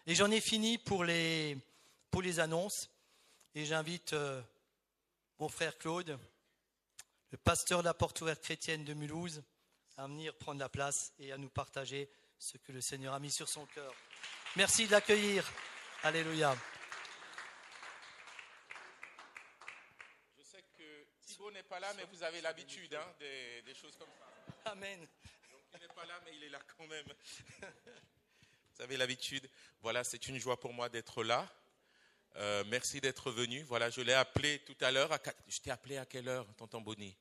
Et j'en ai fini pour les annonces. Et j'invite mon frère Claude, le pasteur de la Porte Ouverte Chrétienne de Mulhouse, à venir prendre la place et à nous partager ce que le Seigneur a mis sur son cœur. Merci de l'accueillir. Alléluia. Je sais que Thibaut n'est pas là, mais vous avez l'habitude des choses comme ça. Amen. Donc il n'est pas là, mais il est là quand même. Vous avez l'habitude. Voilà, c'est une joie pour moi d'être là. Merci d'être venu. Voilà, je l'ai appelé tout à l'heure. Je t'ai appelé à quelle heure, tonton Bonny?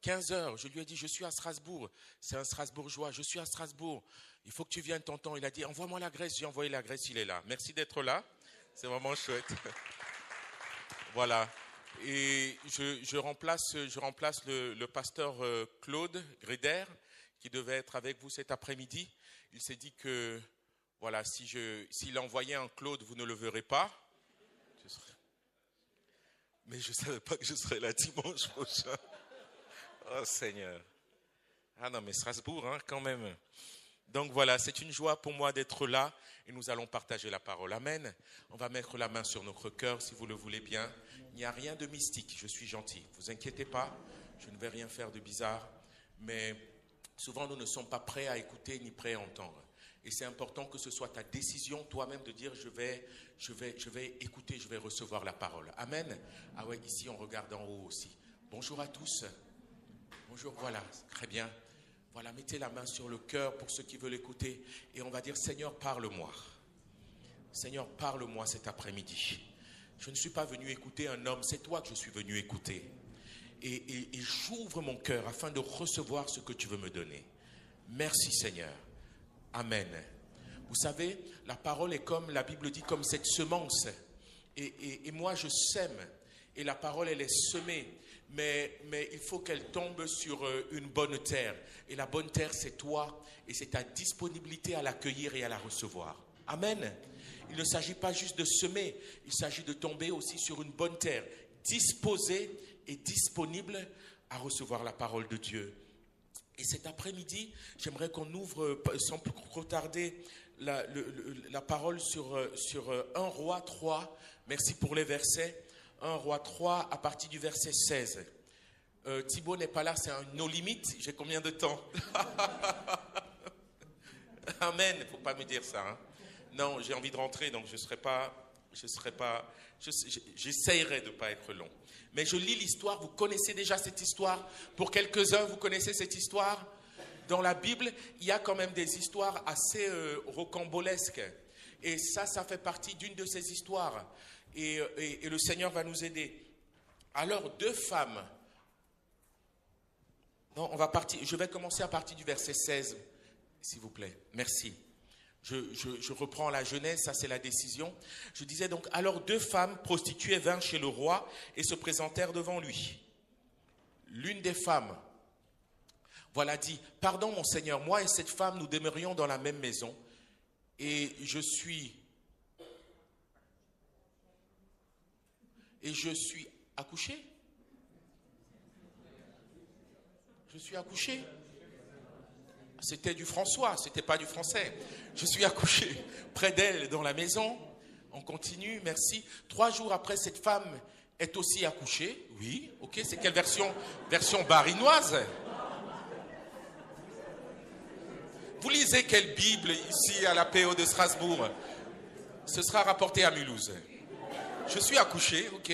15 heures. Je lui ai dit, je suis à Strasbourg. C'est un Strasbourgeois. Je suis à Strasbourg. Il faut que tu viennes, tonton. Il a dit, envoie-moi l'adresse. J'ai envoyé l'adresse. Il est là. Merci d'être là. C'est vraiment chouette. Voilà. Et je remplace le pasteur Claude Gréder, qui devait être avec vous cet après-midi. Il s'est dit que, voilà, s'il envoyait un Claude, vous ne le verrez pas. Mais je ne savais pas que je serais là dimanche prochain. Oh Seigneur. Ah non, mais Strasbourg, quand même. Donc voilà, c'est une joie pour moi d'être là et nous allons partager la parole. Amen. On va mettre la main sur notre cœur si vous le voulez bien. Il n'y a rien de mystique, je suis gentil. Ne vous inquiétez pas, je ne vais rien faire de bizarre. Mais souvent, nous ne sommes pas prêts à écouter ni prêts à entendre. Et c'est important que ce soit ta décision toi-même de dire je vais écouter, je vais recevoir la parole. Amen. Ah ouais, ici on regarde en haut aussi. Bonjour à tous. Bonjour, voilà, très bien. Voilà, mettez la main sur le cœur pour ceux qui veulent écouter. Et on va dire, Seigneur, parle-moi. Seigneur, parle-moi cet après-midi. Je ne suis pas venu écouter un homme, c'est toi que je suis venu écouter. Et j'ouvre mon cœur afin de recevoir ce que tu veux me donner. Merci Seigneur. Amen. Vous savez, la parole est comme, la Bible dit, comme cette semence. Et moi, je sème. Et la parole, elle est semée. Mais il faut qu'elle tombe sur une bonne terre. Et la bonne terre, c'est toi. Et c'est ta disponibilité à l'accueillir et à la recevoir. Amen. Il ne s'agit pas juste de semer. Il s'agit de tomber aussi sur une bonne terre. Disposée et disponible à recevoir la parole de Dieu. Et cet après-midi, j'aimerais qu'on ouvre sans plus retarder la parole sur 1 Roi 3. Merci pour les versets. 1 Roi 3 à partir du verset 16. Thibaut n'est pas là, c'est un no limite. J'ai combien de temps? Amen, il ne faut pas me dire ça. Non, j'ai envie de rentrer, donc j'essayerai de ne pas être long. Mais je lis l'histoire, vous connaissez déjà cette histoire. Pour quelques-uns, vous connaissez cette histoire. Dans la Bible, il y a quand même des histoires assez rocambolesques. Et ça fait partie d'une de ces histoires. Et le Seigneur va nous aider. Alors, deux femmes. Non, je vais commencer à partir du verset 16, s'il vous plaît. Merci. Je reprends la Genèse, ça c'est la décision. Je disais donc, alors deux femmes prostituées vinrent chez le roi et se présentèrent devant lui. L'une des femmes, voilà, dit, pardon mon Seigneur, moi et cette femme, nous demeurions dans la même maison et je suis accouchée. Je suis accouchée. C'était du François, c'était pas du français. Je suis accouché près d'elle dans la maison. On continue, merci. 3 jours après, cette femme est aussi accouchée. Oui, ok, c'est quelle version? Version barinoise. Vous lisez quelle Bible ici à la PO de Strasbourg? Ce sera rapporté à Mulhouse. Je suis accouché, ok.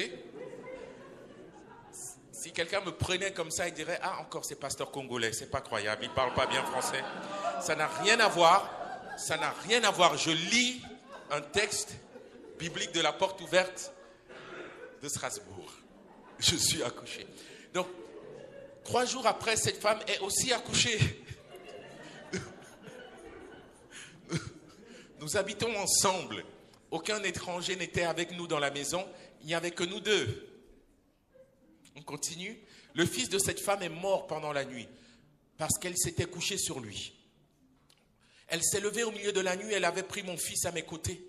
Si quelqu'un me prenait comme ça, il dirait, ah, encore ces pasteurs congolais, c'est pas croyable, ils parlent pas bien français. Ça n'a rien à voir, Je lis un texte biblique de la Porte Ouverte de Strasbourg. Je suis accouché. Donc, 3 jours après, cette femme est aussi accouchée. Nous habitons ensemble. Aucun étranger n'était avec nous dans la maison. Il n'y avait que nous deux. On continue. Le fils de cette femme est mort pendant la nuit parce qu'elle s'était couchée sur lui. Elle s'est levée au milieu de la nuit. Elle avait pris mon fils à mes côtés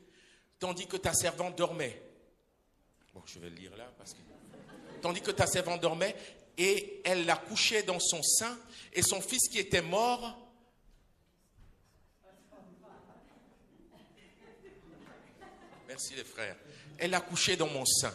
tandis que ta servante dormait. Bon, je vais le lire là parce que... Tandis que ta servante dormait et elle l'a couché dans son sein et son fils qui était mort merci les frères. Elle a couché dans mon sein.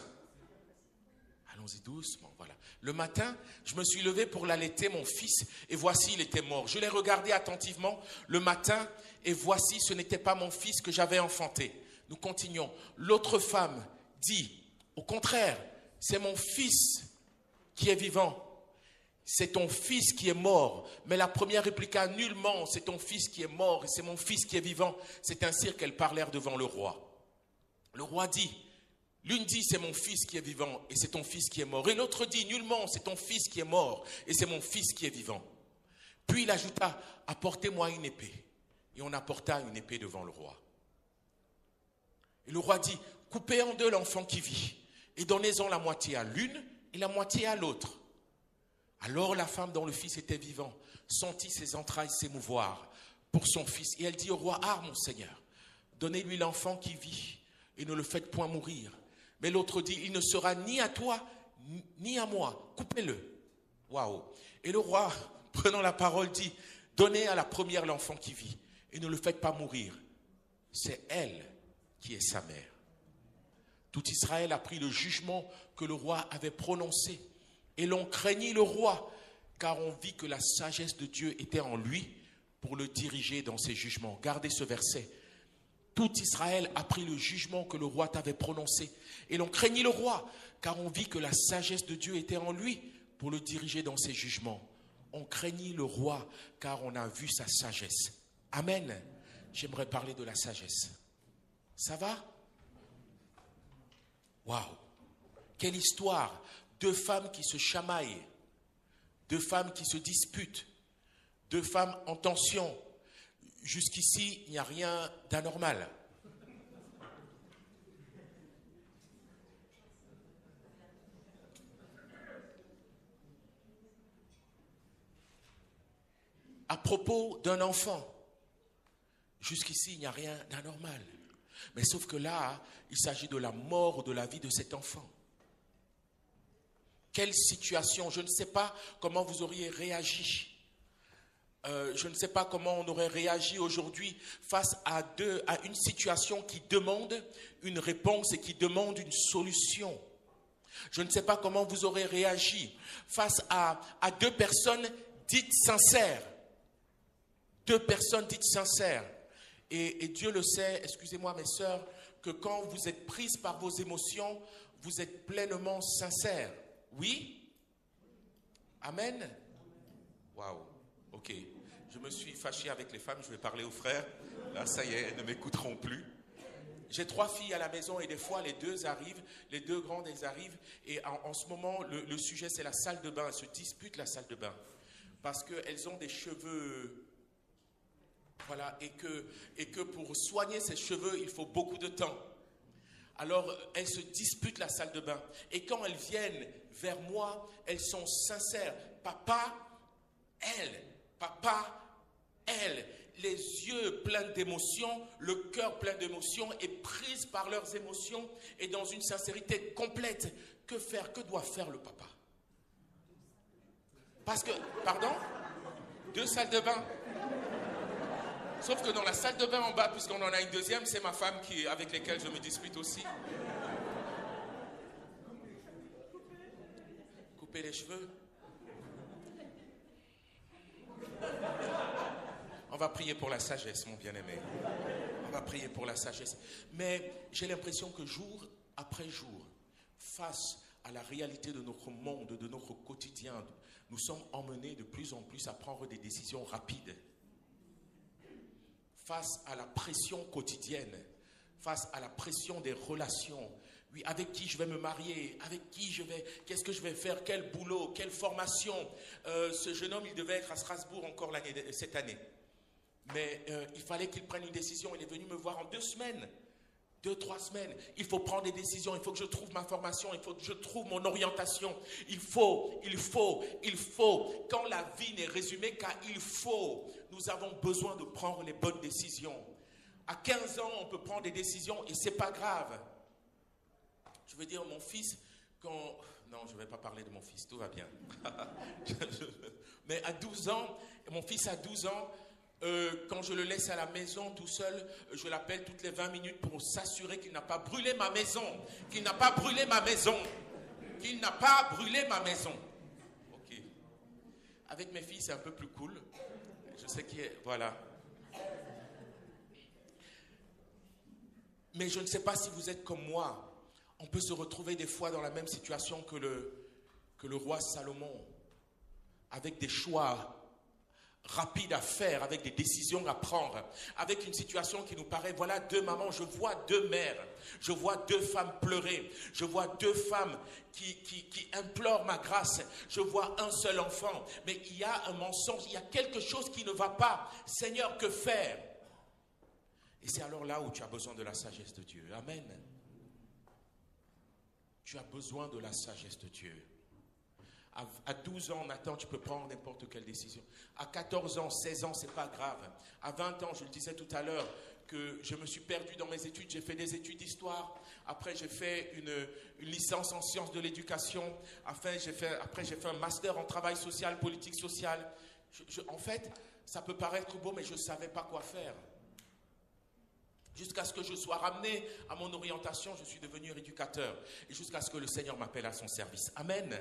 Allons-y doucement, voilà. Le matin, je me suis levé pour l'allaiter, mon fils, et voici, il était mort. Je l'ai regardé attentivement le matin, et voici, ce n'était pas mon fils que j'avais enfanté. Nous continuons. L'autre femme dit, au contraire, c'est mon fils qui est vivant. C'est ton fils qui est mort. Mais la première répliqua, nullement, c'est ton fils qui est mort et c'est mon fils qui est vivant. C'est ainsi qu'elles parlèrent devant le roi. Le roi dit, l'une dit, c'est mon fils qui est vivant et c'est ton fils qui est mort. Et l'autre dit, nullement, c'est ton fils qui est mort et c'est mon fils qui est vivant. Puis il ajouta, apportez-moi une épée. Et on apporta une épée devant le roi. Et le roi dit, coupez en deux l'enfant qui vit et donnez-en la moitié à l'une et la moitié à l'autre. Alors la femme dont le fils était vivant sentit ses entrailles s'émouvoir pour son fils. Et elle dit au roi, ah mon Seigneur, donnez-lui l'enfant qui vit et ne le faites point mourir. Mais l'autre dit, il ne sera ni à toi ni à moi, coupez-le. Waouh. Et le roi, prenant la parole, dit, donnez à la première l'enfant qui vit et ne le faites pas mourir. C'est elle qui est sa mère. Tout Israël a pris le jugement que le roi avait prononcé. Et l'on craignit le roi, car on vit que la sagesse de Dieu était en lui pour le diriger dans ses jugements. Gardez ce verset. Tout Israël a pris le jugement que le roi t'avait prononcé. Et l'on craignit le roi, car on vit que la sagesse de Dieu était en lui pour le diriger dans ses jugements. On craignit le roi, car on a vu sa sagesse. Amen. J'aimerais parler de la sagesse. Ça va? Waouh! Quelle histoire! Deux femmes qui se chamaillent, deux femmes qui se disputent, deux femmes en tension. Jusqu'ici, il n'y a rien d'anormal. À propos d'un enfant, jusqu'ici, il n'y a rien d'anormal. Mais sauf que là, il s'agit de la mort ou de la vie de cet enfant. Quelle situation? Je ne sais pas comment vous auriez réagi. Je ne sais pas comment on aurait réagi aujourd'hui face à une situation qui demande une réponse et qui demande une solution. Je ne sais pas comment vous aurez réagi face à deux personnes dites sincères. Deux personnes dites sincères. Et Dieu le sait, excusez-moi mes sœurs, que quand vous êtes prises par vos émotions, vous êtes pleinement sincères. Oui? Amen? Waouh, ok. Je me suis fâché avec les femmes, je vais parler aux frères. Là, ça y est, elles ne m'écouteront plus. J'ai 3 filles à la maison et des fois, les deux grandes, elles arrivent. Et en ce moment, le sujet, c'est la salle de bain. Elles se disputent la salle de bain. Parce qu'elles ont des cheveux... Voilà, et que pour soigner ces cheveux, il faut beaucoup de temps. Alors, elles se disputent la salle de bain. Et quand elles viennent vers moi, elles sont sincères. Papa, elle, les yeux pleins d'émotions, le cœur plein d'émotions, et prise par leurs émotions et dans une sincérité complète. Que faire? Que doit faire le papa? Parce que, pardon? 2 salles de bain. Sauf que dans la salle de bain en bas, puisqu'on en a une deuxième, c'est ma femme avec laquelle je me dispute aussi. Couper les cheveux. On va prier pour la sagesse, mon bien-aimé. On va prier pour la sagesse. Mais j'ai l'impression que jour après jour, face à la réalité de notre monde, de notre quotidien, nous sommes emmenés de plus en plus à prendre des décisions rapides. Face à la pression quotidienne, face à la pression des relations. Oui, avec qui je vais me marier, qu'est-ce que je vais faire, quel boulot, quelle formation. Ce jeune homme, il devait être à Strasbourg encore cette année. Mais il fallait qu'il prenne une décision. Il est venu me voir en 2 semaines. 2-3 semaines. Il faut prendre des décisions. Il faut que je trouve ma formation. Il faut que je trouve mon orientation. Il faut. Quand la vie n'est résumée qu'à il faut, nous avons besoin de prendre les bonnes décisions. À 15 ans, on peut prendre des décisions et c'est pas grave. Je veux dire, mon fils, non, je ne vais pas parler de mon fils, tout va bien. Mais à 12 ans, mon fils a 12 ans, Quand je le laisse à la maison tout seul, je l'appelle toutes les 20 minutes pour s'assurer qu'il n'a pas brûlé ma maison. Qu'il n'a pas brûlé ma maison. Qu'il n'a pas brûlé ma maison. Ok. Avec mes filles, c'est un peu plus cool. Je sais qui est... Voilà. Mais je ne sais pas si vous êtes comme moi. On peut se retrouver des fois dans la même situation que le roi Salomon. Avec des choix rapide à faire, avec des décisions à prendre, avec une situation qui nous paraît, voilà deux mamans, je vois deux mères, je vois deux femmes pleurer, je vois deux femmes qui implorent ma grâce, je vois un seul enfant, mais il y a un mensonge, il y a quelque chose qui ne va pas. Seigneur, que faire? Et c'est alors là où tu as besoin de la sagesse de Dieu. Amen. Tu as besoin de la sagesse de Dieu. À 12 ans, Nathan, tu peux prendre n'importe quelle décision. À 14 ans, 16 ans, c'est pas grave. À 20 ans, je le disais tout à l'heure, que je me suis perdu dans mes études. J'ai fait des études d'histoire. Après, j'ai fait une licence en sciences de l'éducation. Après, j'ai fait un master en travail social, politique sociale. En fait, ça peut paraître beau, mais je ne savais pas quoi faire. Jusqu'à ce que je sois ramené à mon orientation, je suis devenu éducateur. Et jusqu'à ce que le Seigneur m'appelle à son service. Amen.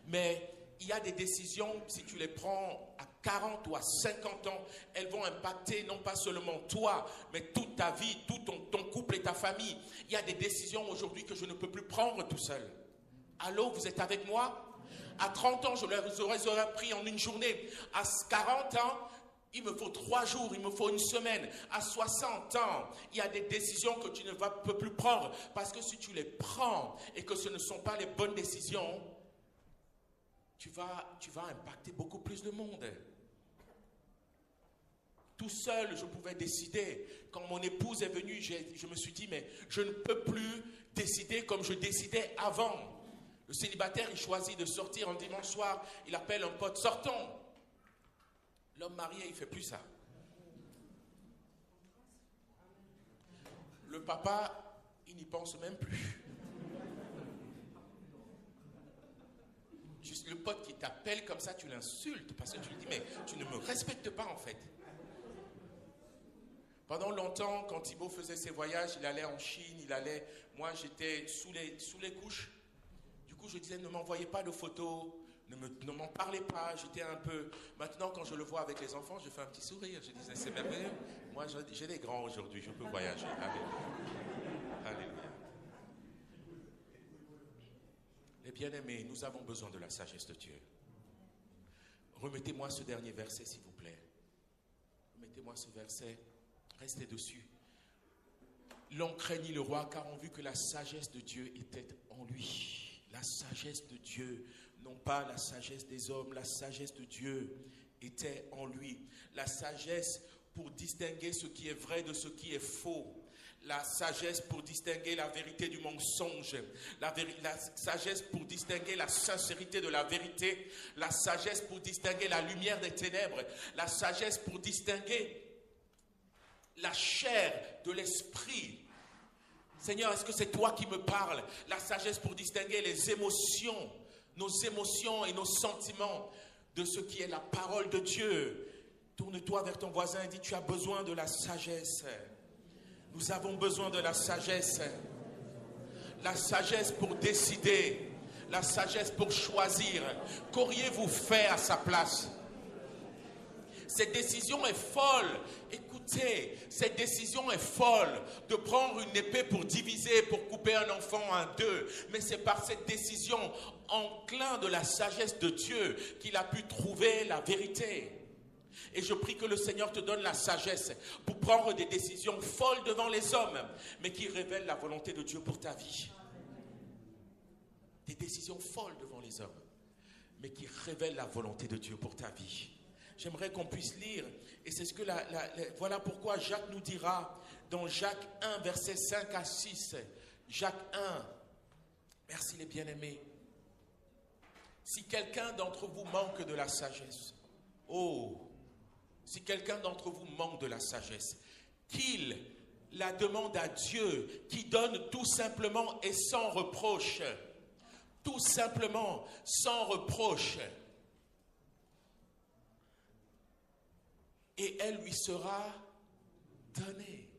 Mais il y a des décisions, si tu les prends à 40 ou à 50 ans, elles vont impacter non pas seulement toi, mais toute ta vie, tout ton couple et ta famille. Il y a des décisions aujourd'hui que je ne peux plus prendre tout seul. Allô, vous êtes avec moi? À 30 ans, je les aurais pris en une journée. À 40 ans, il me faut 3 jours, il me faut une semaine. À 60 ans, il y a des décisions que tu ne peux plus prendre. Parce que si tu les prends et que ce ne sont pas les bonnes décisions, tu vas impacter beaucoup plus de monde. Tout seul, je pouvais décider. Quand mon épouse est venue, je me suis dit, mais je ne peux plus décider comme je décidais avant. Le célibataire, il choisit de sortir un dimanche soir, il appelle un pote, sortons. L'homme marié, il ne fait plus ça. Le papa, il n'y pense même plus. Juste le pote qui t'appelle comme ça, tu l'insultes parce que tu lui dis, mais tu ne me respectes pas en fait. Pendant longtemps, quand Thibaut faisait ses voyages, il allait en Chine, moi j'étais sous les couches. Du coup, je disais, ne m'envoyez pas de photos, ne m'en parlez pas, j'étais un peu... Maintenant, quand je le vois avec les enfants, je fais un petit sourire. Je disais, c'est merveilleux. Moi, j'ai des grands aujourd'hui, je peux voyager. Alléluia. Alléluia. Les bien-aimés, nous avons besoin de la sagesse de Dieu. Remettez-moi ce dernier verset, s'il vous plaît. Remettez-moi ce verset. Restez dessus. L'on craignit le roi, car on vit que la sagesse de Dieu était en lui. La sagesse de Dieu, non pas la sagesse des hommes, la sagesse de Dieu était en lui. La sagesse pour distinguer ce qui est vrai de ce qui est faux. La sagesse pour distinguer la vérité du mensonge. La sagesse pour distinguer la sincérité de la vérité. La sagesse pour distinguer la lumière des ténèbres. La sagesse pour distinguer la chair de l'esprit. Seigneur, est-ce que c'est toi qui me parles? La sagesse pour distinguer les émotions, nos émotions et nos sentiments de ce qui est la parole de Dieu. Tourne-toi vers ton voisin et dis, tu as besoin de la sagesse. Nous avons besoin de la sagesse. La sagesse pour décider. La sagesse pour choisir. Qu'auriez-vous fait à sa place? Cette décision est folle. Écoutez, cette décision est folle de prendre une épée pour diviser, pour couper un enfant en deux. Mais c'est par cette décision enclin de la sagesse de Dieu qu'il a pu trouver la vérité. Et je prie que le Seigneur te donne la sagesse pour prendre des décisions folles devant les hommes, mais qui révèlent la volonté de Dieu pour ta vie. Des décisions folles devant les hommes, mais qui révèlent la volonté de Dieu pour ta vie. J'aimerais qu'on puisse lire, et c'est ce que voilà pourquoi Jacques nous dira dans Jacques 1, versets 5 à 6. Jacques 1, merci les bien-aimés. Si quelqu'un d'entre vous manque de la sagesse, si quelqu'un d'entre vous manque de la sagesse, qu'il la demande à Dieu, qui donne tout simplement et sans reproche. Tout simplement, sans reproche. et elle lui sera donnée.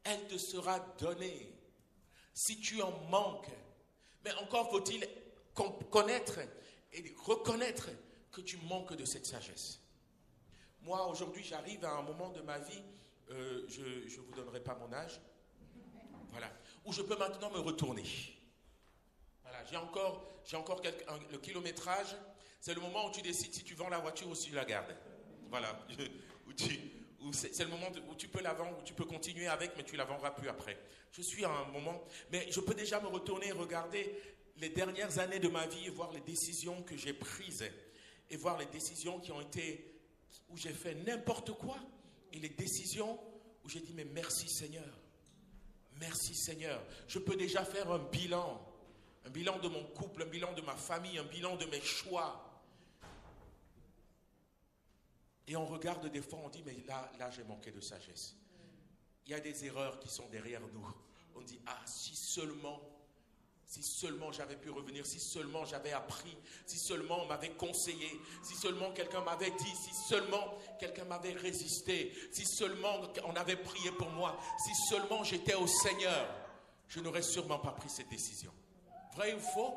Elle te sera donnée. Si tu en manques, mais encore faut-il connaître et reconnaître que tu manques de cette sagesse. Moi, aujourd'hui, j'arrive à un moment de ma vie, je ne vous donnerai pas mon âge, voilà, où je peux maintenant me retourner. Voilà, j'ai encore le kilométrage, c'est le moment où tu décides si tu vends la voiture ou si tu la gardes. Voilà, c'est le moment où tu peux la vendre, où tu peux continuer avec, mais tu ne la vendras plus après. Je suis à un moment, mais je peux déjà me retourner et regarder les dernières années de ma vie et voir les décisions que j'ai prises et voir les décisions qui ont été, où j'ai fait n'importe quoi et les décisions où j'ai dit mais merci Seigneur. Merci Seigneur. Je peux déjà faire un bilan de mon couple, un bilan de ma famille, un bilan de mes choix. Et on regarde des fois, on dit, mais là j'ai manqué de sagesse. Il y a des erreurs qui sont derrière nous. On dit, si seulement j'avais pu revenir, si seulement j'avais appris, si seulement on m'avait conseillé, si seulement quelqu'un m'avait dit, si seulement quelqu'un m'avait résisté, si seulement on avait prié pour moi, si seulement j'étais au Seigneur, je n'aurais sûrement pas pris cette décision. Vrai ou faux?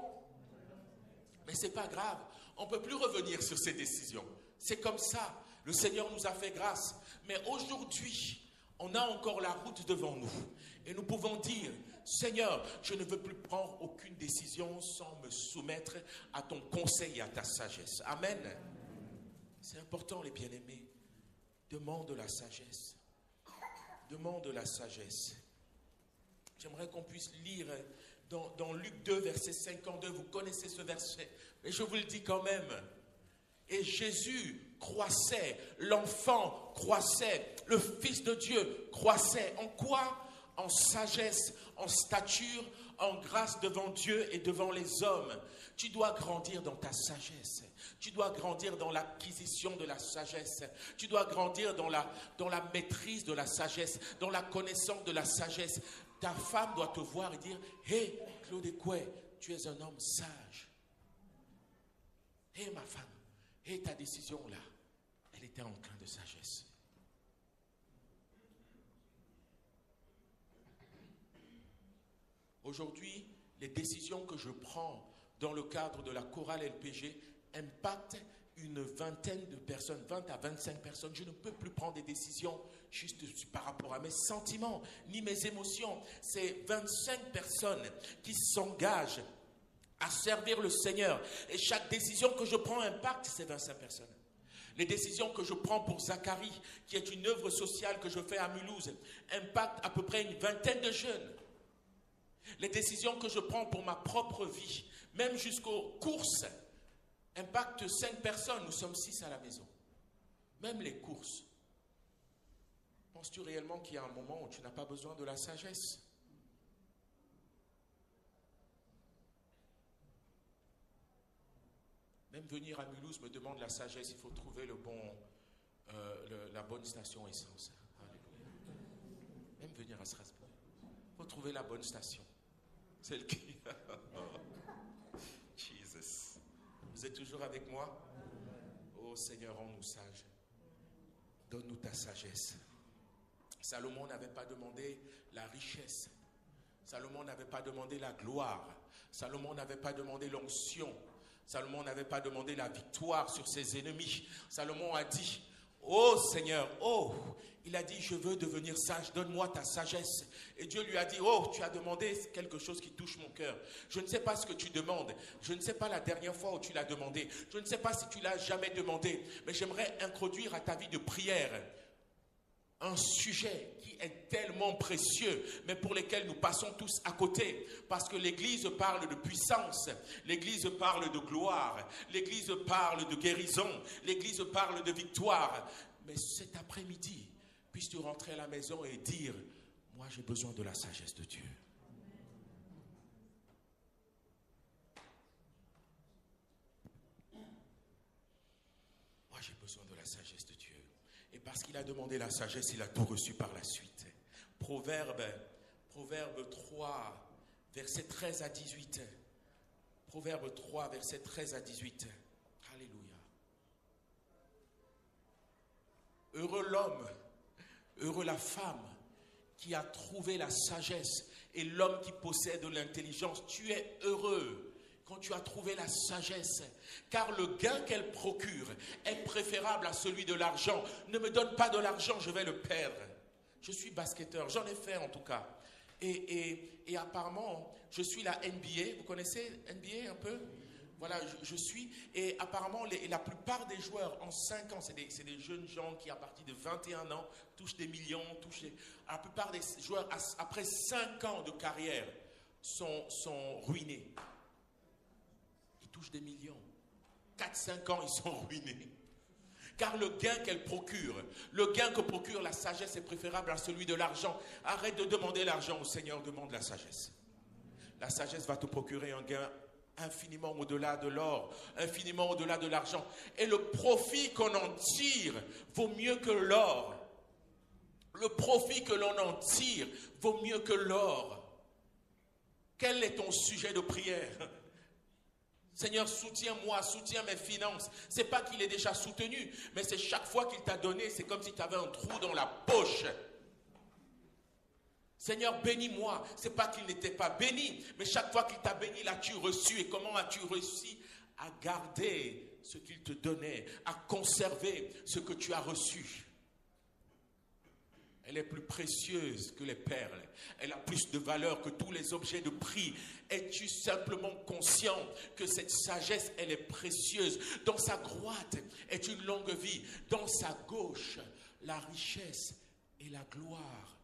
Mais ce n'est pas grave. On ne peut plus revenir sur ces décisions. C'est comme ça. Le Seigneur nous a fait grâce. Mais aujourd'hui, on a encore la route devant nous. Et nous pouvons dire, Seigneur, je ne veux plus prendre aucune décision sans me soumettre à ton conseil et à ta sagesse. Amen. C'est important, les bien-aimés. Demande la sagesse. Demande la sagesse. J'aimerais qu'on puisse lire dans Luc 2, verset 52. Vous connaissez ce verset, mais je vous le dis quand même. Et Jésus croissait, l'enfant croissait, le Fils de Dieu croissait. En quoi? En sagesse, en stature, en grâce devant Dieu et devant les hommes. Tu dois grandir dans ta sagesse. Tu dois grandir dans l'acquisition de la sagesse. Tu dois grandir dans la maîtrise de la sagesse, dans la connaissance de la sagesse. Ta femme doit te voir et dire, « Hé, Claude Ekoué, tu es un homme sage. Hé, ma femme, hé, ta décision là, elle était empreinte de sagesse. » Aujourd'hui, les décisions que je prends dans le cadre de la chorale LPG impactent une vingtaine de personnes, 20 à 25 personnes. Je ne peux plus prendre des décisions juste par rapport à mes sentiments, ni mes émotions. C'est 25 personnes qui s'engagent à servir le Seigneur. Et chaque décision que je prends impacte ces 25 personnes. Les décisions que je prends pour Zacharie, qui est une œuvre sociale que je fais à Mulhouse, impactent à peu près une vingtaine de jeunes. Les décisions que je prends pour ma propre vie, même jusqu'aux courses, impactent 5 personnes. Nous sommes 6 à la maison. Même les courses. Penses-tu réellement qu'il y a un moment où tu n'as pas besoin de la sagesse? Même venir à Mulhouse me demande la sagesse. Il faut trouver la bonne station essence. Alléluia. Même venir à Strasbourg, il faut trouver la bonne station. Celle qui... Jesus. Vous êtes toujours avec moi? Oh Seigneur, rends-nous sages. Donne-nous ta sagesse. Salomon n'avait pas demandé la richesse. Salomon n'avait pas demandé la gloire. Salomon n'avait pas demandé l'onction. Salomon n'avait pas demandé la victoire sur ses ennemis. Salomon a dit, oh Seigneur, oh, il a dit, je veux devenir sage, donne-moi ta sagesse. Et Dieu lui a dit, oh, tu as demandé quelque chose qui touche mon cœur. Je ne sais pas ce que tu demandes. Je ne sais pas la dernière fois où tu l'as demandé. Je ne sais pas si tu l'as jamais demandé. Mais j'aimerais introduire à ta vie de prière un sujet qui est tellement précieux, mais pour lequel nous passons tous à côté. Parce que l'Église parle de puissance, l'Église parle de gloire, l'Église parle de guérison, l'Église parle de victoire. Mais cet après-midi, puisses-tu rentrer à la maison et dire, moi j'ai besoin de la sagesse de Dieu. Moi j'ai besoin de la sagesse de Dieu. Et parce qu'il a demandé la sagesse, il a tout reçu par la suite. Proverbe 3, verset 13 à 18. Proverbe 3, verset 13 à 18. Alléluia. Heureux l'homme, heureux la femme qui a trouvé la sagesse et l'homme qui possède l'intelligence. Tu es heureux quand tu as trouvé la sagesse, car le gain qu'elle procure est préférable à celui de l'argent. Ne me donne pas de l'argent, je vais le perdre. Je suis basketteur, j'en ai fait en tout cas. Et apparemment, je suis la NBA. Vous connaissez NBA un peu? Voilà, je suis. Et apparemment, la plupart des joueurs en 5 ans, c'est des jeunes gens qui, à partir de 21 ans, touchent des millions. La plupart des joueurs, après 5 ans de carrière, sont ruinés. Ils touchent des millions. 4-5 ans, ils sont ruinés. Car le gain qu'elle procure, le gain que procure la sagesse est préférable à celui de l'argent. Arrête de demander l'argent au Seigneur, demande la sagesse. La sagesse va te procurer un gain infiniment au-delà de l'or, infiniment au-delà de l'argent. Et le profit qu'on en tire vaut mieux que l'or. Le profit que l'on en tire vaut mieux que l'or. Quel est ton sujet de prière? Seigneur, soutiens-moi, soutiens mes finances. C'est pas qu'il est déjà soutenu, mais c'est chaque fois qu'il t'a donné, c'est comme si tu avais un trou dans la poche. Seigneur, bénis-moi. C'est pas qu'il n'était pas béni, mais chaque fois qu'il t'a béni, l'as-tu reçu? Et comment as-tu réussi à garder ce qu'il te donnait, à conserver ce que tu as reçu? Elle est plus précieuse que les perles. Elle a plus de valeur que tous les objets de prix. Es-tu simplement conscient que cette sagesse, elle est précieuse? Dans sa droite est une longue vie. Dans sa gauche, la richesse et la gloire.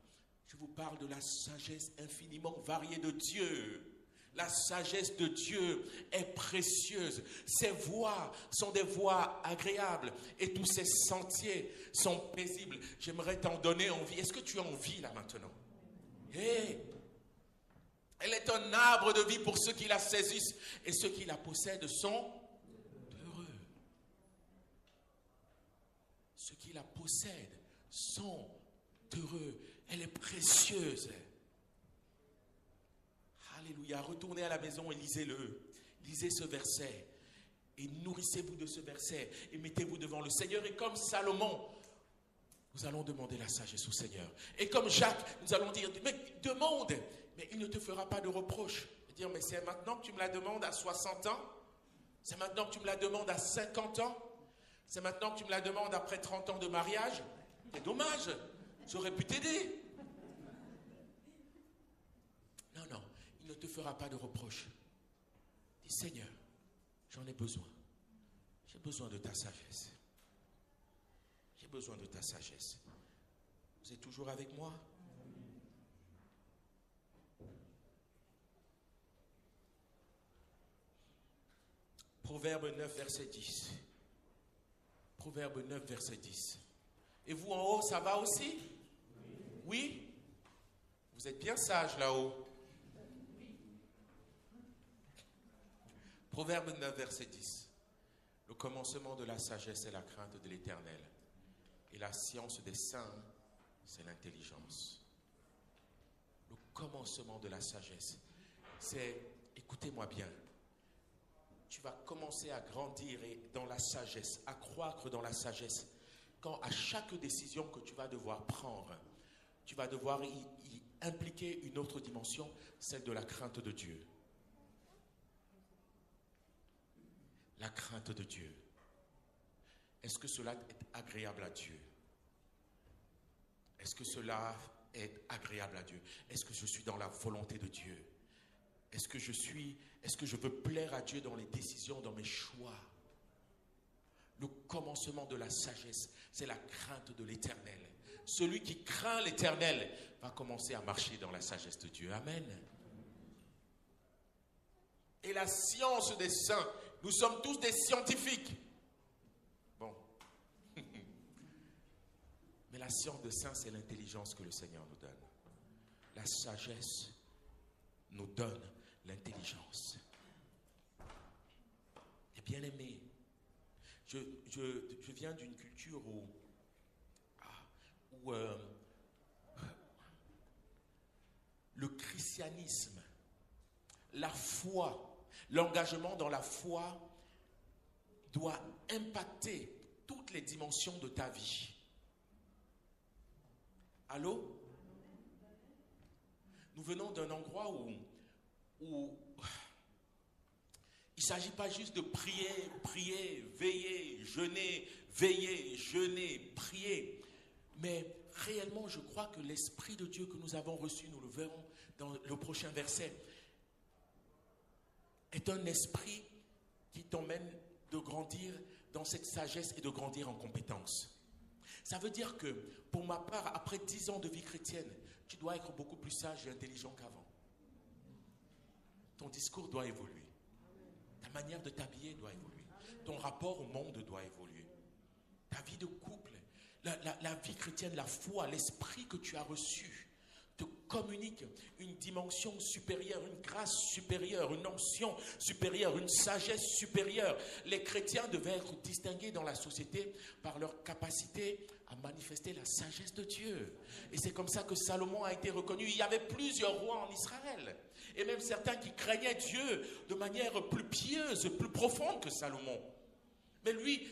Je vous parle de la sagesse infiniment variée de Dieu. La sagesse de Dieu est précieuse. Ses voies sont des voies agréables et tous ses sentiers sont paisibles. J'aimerais t'en donner envie. Est-ce que tu as envie là maintenant? Hey, elle est un arbre de vie pour ceux qui la saisissent et ceux qui la possèdent sont heureux. Ceux qui la possèdent sont heureux. Elle est précieuse. Alléluia. Retournez à la maison et lisez-le. Lisez ce verset. Et nourrissez-vous de ce verset. Et mettez-vous devant le Seigneur. Et comme Salomon, nous allons demander la sagesse au Seigneur. Et comme Jacques, nous allons dire, mais demande. Mais il ne te fera pas de reproche. Dire, mais c'est maintenant que tu me la demandes à 60 ans? C'est maintenant que tu me la demandes à 50 ans? C'est maintenant que tu me la demandes après 30 ans de mariage? C'est dommage. J'aurais pu t'aider. Non, non. Il ne te fera pas de reproche. Dis, Seigneur, j'en ai besoin. J'ai besoin de ta sagesse. J'ai besoin de ta sagesse. Vous êtes toujours avec moi? Proverbe 9, verset 10. Proverbe 9, verset 10. Et vous en haut, ça va aussi? Oui? Vous êtes bien sages là-haut. Proverbe 9, verset 10. Le commencement de la sagesse est la crainte de l'Éternel. Et la science des saints, c'est l'intelligence. Le commencement de la sagesse, c'est, écoutez-moi bien, tu vas commencer à grandir dans la sagesse, à croître dans la sagesse. Quand à chaque décision que tu vas devoir prendre, tu vas devoir y impliquer une autre dimension, celle de la crainte de Dieu. La crainte de Dieu. Est-ce que cela est agréable à Dieu? Est-ce que cela est agréable à Dieu? Est-ce que je suis dans la volonté de Dieu? Est-ce que je veux plaire à Dieu dans les décisions, dans mes choix? Le commencement de la sagesse, c'est la crainte de l'Éternel. Celui qui craint l'Éternel va commencer à marcher dans la sagesse de Dieu. Amen. Et la science des saints, nous sommes tous des scientifiques. Bon. Mais la science des saints, c'est l'intelligence que le Seigneur nous donne. La sagesse nous donne l'intelligence. Et bien aimé, je viens d'une culture où le christianisme, la foi, l'engagement dans la foi doit impacter toutes les dimensions de ta vie. Allô? Nous venons d'un endroit où il ne s'agit pas juste de prier, veiller, jeûner, prier. Mais réellement, je crois que l'Esprit de Dieu que nous avons reçu, nous le verrons dans le prochain verset, est un esprit qui t'emmène de grandir dans cette sagesse et de grandir en compétence. Ça veut dire que, pour ma part, après 10 ans de vie chrétienne, tu dois être beaucoup plus sage et intelligent qu'avant. Ton discours doit évoluer. Ta manière de t'habiller doit évoluer. Ton rapport au monde doit évoluer. Ta vie de couple, la vie chrétienne, la foi, l'esprit que tu as reçu te communique une dimension supérieure, une grâce supérieure, une onction supérieure, une sagesse supérieure. Les chrétiens devaient être distingués dans la société par leur capacité à manifester la sagesse de Dieu. Et c'est comme ça que Salomon a été reconnu. Il y avait plusieurs rois en Israël. Et même certains qui craignaient Dieu de manière plus pieuse, plus profonde que Salomon. Mais lui,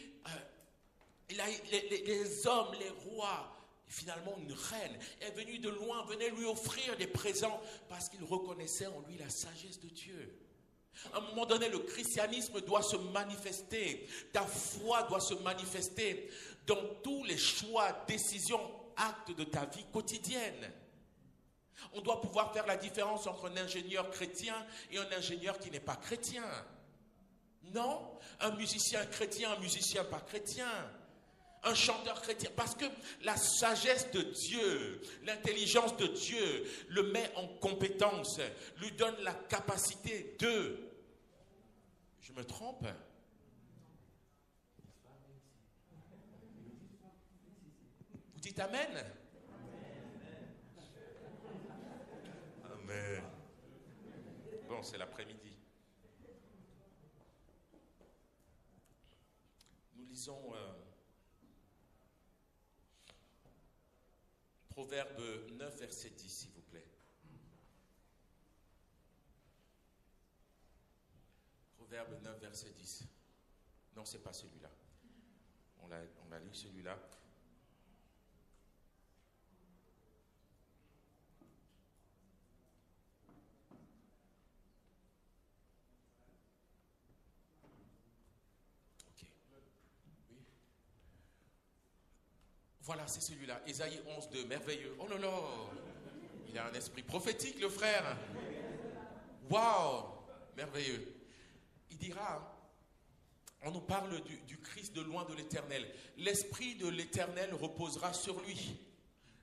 les hommes, les rois, finalement une reine, est venue de loin, venait lui offrir des présents parce qu'il reconnaissait en lui la sagesse de Dieu. À un moment donné, le christianisme doit se manifester, ta foi doit se manifester dans tous les choix, décisions, actes de ta vie quotidienne. On doit pouvoir faire la différence entre un ingénieur chrétien et un ingénieur qui n'est pas chrétien. Non, un musicien chrétien, un musicien pas chrétien. Un chanteur chrétien, parce que la sagesse de Dieu, l'intelligence de Dieu le met en compétence, lui donne la capacité de... Je me trompe? Vous dites Amen? Amen. Bon, c'est l'après-midi. Nous lisons... Proverbe 9, verset 10, s'il vous plaît. Proverbe 9, verset 10. Non, ce n'est pas celui-là. On a lu celui-là. Ok. Oui. Voilà, c'est celui-là. Ésaïe 11, 2, merveilleux. Oh là là, il a un esprit prophétique, le frère. Waouh, merveilleux. Il dira, on nous parle du Christ de loin de l'Éternel. L'esprit de l'Éternel reposera sur lui.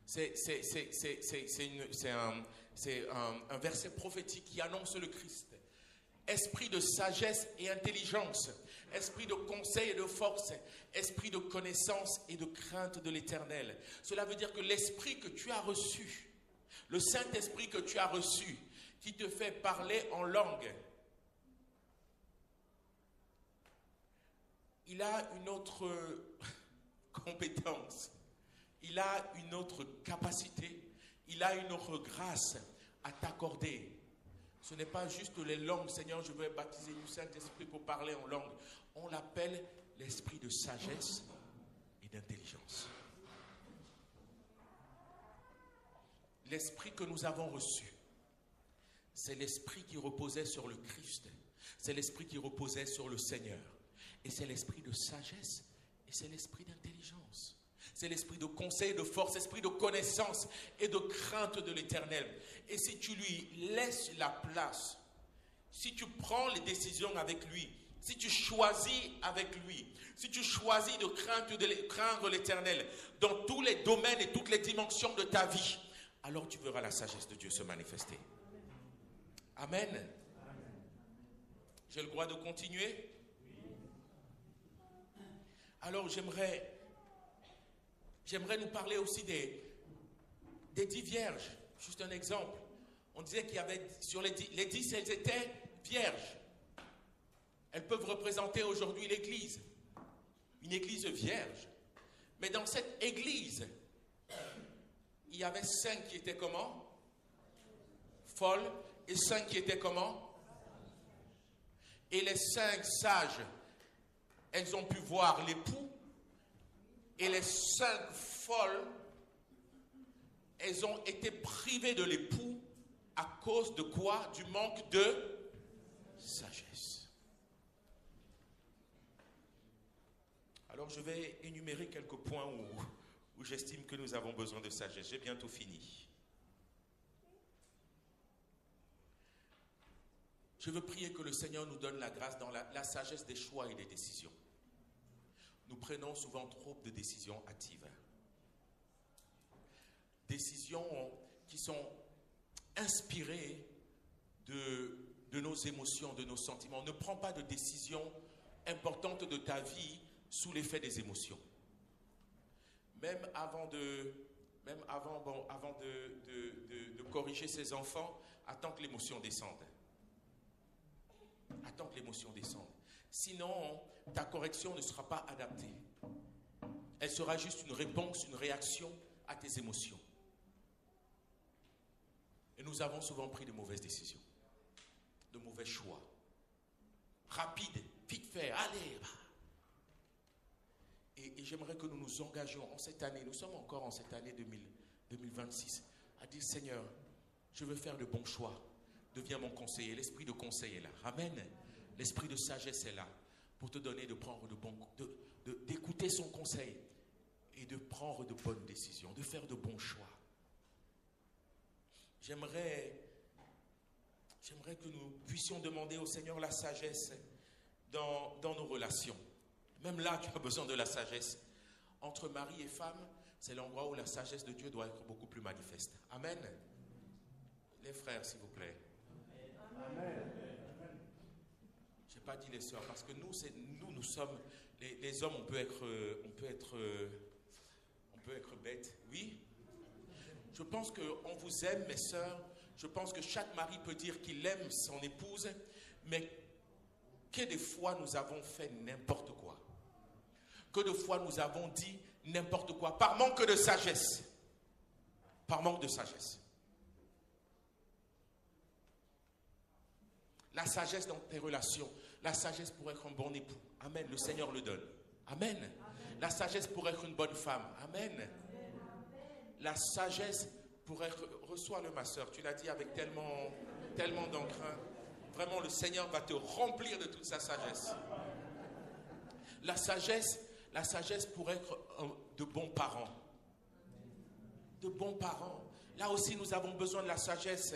C'est un verset prophétique qui annonce le Christ. Esprit de sagesse et intelligence, esprit de conseil et de force, esprit de connaissance et de crainte de l'Éternel. Cela veut dire que l'esprit que tu as reçu, le Saint-Esprit que tu as reçu, qui te fait parler en langue, il a une autre compétence, il a une autre capacité, il a une autre grâce à t'accorder. Ce n'est pas juste les langues, Seigneur, je veux baptiser du Saint-Esprit pour parler en langue. On l'appelle l'esprit de sagesse et d'intelligence. L'esprit que nous avons reçu, c'est l'esprit qui reposait sur le Christ. C'est l'esprit qui reposait sur le Seigneur. Et c'est l'esprit de sagesse et c'est l'esprit d'intelligence. C'est l'esprit de conseil, de force, esprit de connaissance et de crainte de l'Éternel. Et si tu lui laisses la place, si tu prends les décisions avec lui, si tu choisis avec lui, si tu choisis de craindre l'Éternel dans tous les domaines et toutes les dimensions de ta vie, alors tu verras la sagesse de Dieu se manifester. Amen. J'ai le droit de continuer? Alors j'aimerais nous parler aussi des 10 vierges. Juste un exemple. On disait qu'il y avait sur les 10, elles étaient vierges. Elles peuvent représenter aujourd'hui l'église. Une église vierge. Mais dans cette église, il y avait 5 qui étaient comment? Folles. Et 5 qui étaient comment? Et les 5 sages, elles ont pu voir l'époux. Et les 5 folles elles ont été privées de l'époux à cause de quoi? Du manque de sagesse. Alors je vais énumérer quelques points où j'estime que nous avons besoin de sagesse. J'ai bientôt fini. Je veux prier que le Seigneur nous donne la grâce dans la sagesse des choix et des décisions. Nous prenons souvent trop de décisions hâtives. Décisions qui sont inspirées de nos émotions, de nos sentiments. Ne prends pas de décision importante de ta vie sous l'effet des émotions. Même avant de corriger ses enfants, attends que l'émotion descende. Attends que l'émotion descende. Sinon, ta correction ne sera pas adaptée. Elle sera juste une réponse, une réaction à tes émotions. Et nous avons souvent pris de mauvaises décisions, de mauvais choix. Rapide, vite fait, allez. Et j'aimerais que nous nous engagions en cette année, nous sommes encore en cette année 2026, à dire Seigneur, je veux faire de bons choix. Deviens mon conseiller. L'esprit de conseil est là. Amen. L'esprit de sagesse est là pour te donner de prendre d'écouter son conseil et de prendre de bonnes décisions, de faire de bons choix. J'aimerais que nous puissions demander au Seigneur la sagesse dans nos relations. Même là, tu as besoin de la sagesse. Entre mari et femme, c'est l'endroit où la sagesse de Dieu doit être beaucoup plus manifeste. Amen. Les frères, s'il vous plaît. Amen. Je n'ai pas dit les sœurs, parce que nous sommes, les hommes, on peut être bêtes. Oui. Je pense qu'on vous aime, mes sœurs. Je pense que chaque mari peut dire qu'il aime son épouse, mais que des fois nous avons fait n'importe quoi. Que de fois nous avons dit n'importe quoi, par manque de sagesse. Par manque de sagesse. La sagesse dans tes relations, la sagesse pour être un bon époux. Amen. Le Seigneur le donne. Amen. Amen. La sagesse pour être une bonne femme. Amen. Amen. La sagesse pour être... Reçois-le, ma soeur. Tu l'as dit avec tellement d'entrain. Vraiment, le Seigneur va te remplir de toute sa sagesse. La sagesse pour être de bons parents. De bons parents. Là aussi, nous avons besoin de la sagesse.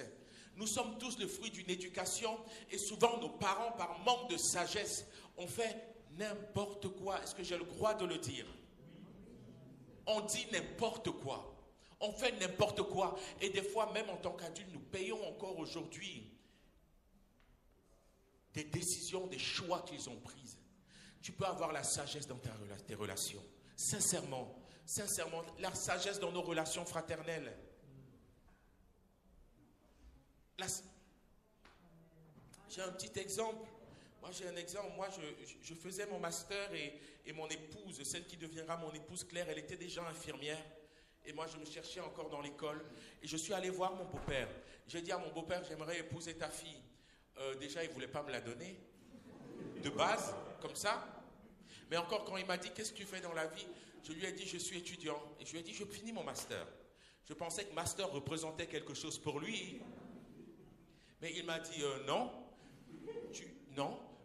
Nous sommes tous le fruit d'une éducation et souvent nos parents, par manque de sagesse, ont fait n'importe quoi. Est-ce que j'ai le droit de le dire? On dit n'importe quoi. On fait n'importe quoi. Et des fois, même en tant qu'adultes, nous payons encore aujourd'hui des décisions, des choix qu'ils ont prises. Tu peux avoir la sagesse dans tes relations. Sincèrement, la sagesse dans nos relations fraternelles. J'ai un petit exemple. Moi, je faisais mon master et mon épouse, celle qui deviendra mon épouse Claire, elle était déjà infirmière. Et moi, je me cherchais encore dans l'école. Et je suis allé voir mon beau-père. J'ai dit à mon beau-père, j'aimerais épouser ta fille. Déjà, il ne voulait pas me la donner. De base, comme ça. Mais encore, quand il m'a dit, qu'est-ce que tu fais dans la vie? Je lui ai dit, je suis étudiant. Et je lui ai dit, je finis mon master. Je pensais que master représentait quelque chose pour lui. Mais il m'a dit, non.